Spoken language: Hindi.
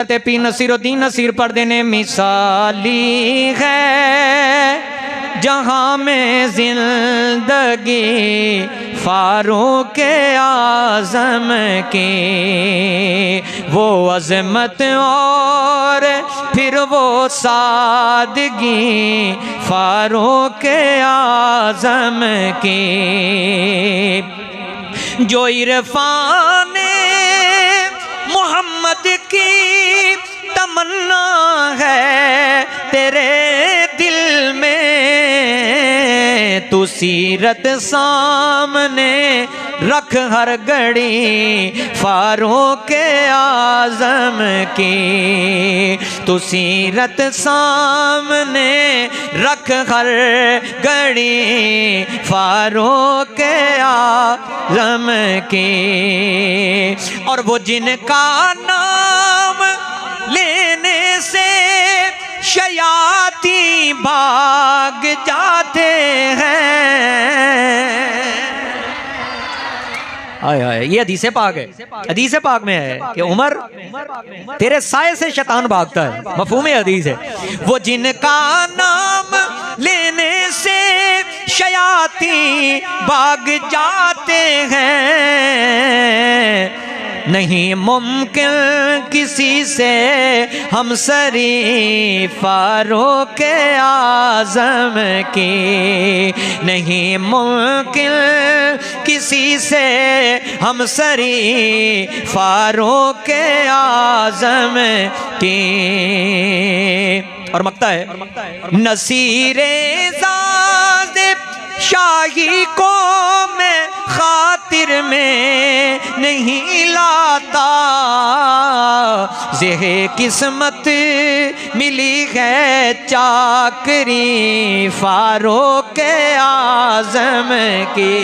पी नसीरुद्दीन नसीर पर्दे ने मिसाली है जहाँ में जिंदगी फारूक आज़म की, वो अज़मत और फिर वो सादगी फारूक आज़म की, जो इरफान मोहम्मद की तमन्ना है तेरे दिल में, तू सीरत सामने रख हर घड़ी फारूक आज़म की, तू सीरत सामने रख हर घड़ी फारूक आज़म की। और वो जिनका नाम लेने से शयाती भाग जाते हैं, आए आए, ये हदीस पाक है, हदीस पाक में है कि उमर तेरे साए से शैतान भागता है, मफहूम हदीस है। वो जिनका नाम लेने से शयाती भाग जाते हैं, नहीं मुमकिन किसी से हम सरी फारूक आज़म की, नहीं मुमकिन किसी से हम सरी फारूक आज़म की। और मकता है नसीरे ज़ाज़िब शाही को मैं खातिर में नहीं लाता, ज़ेहे किस्मत मिली है चाकरी फारूक आज़म की।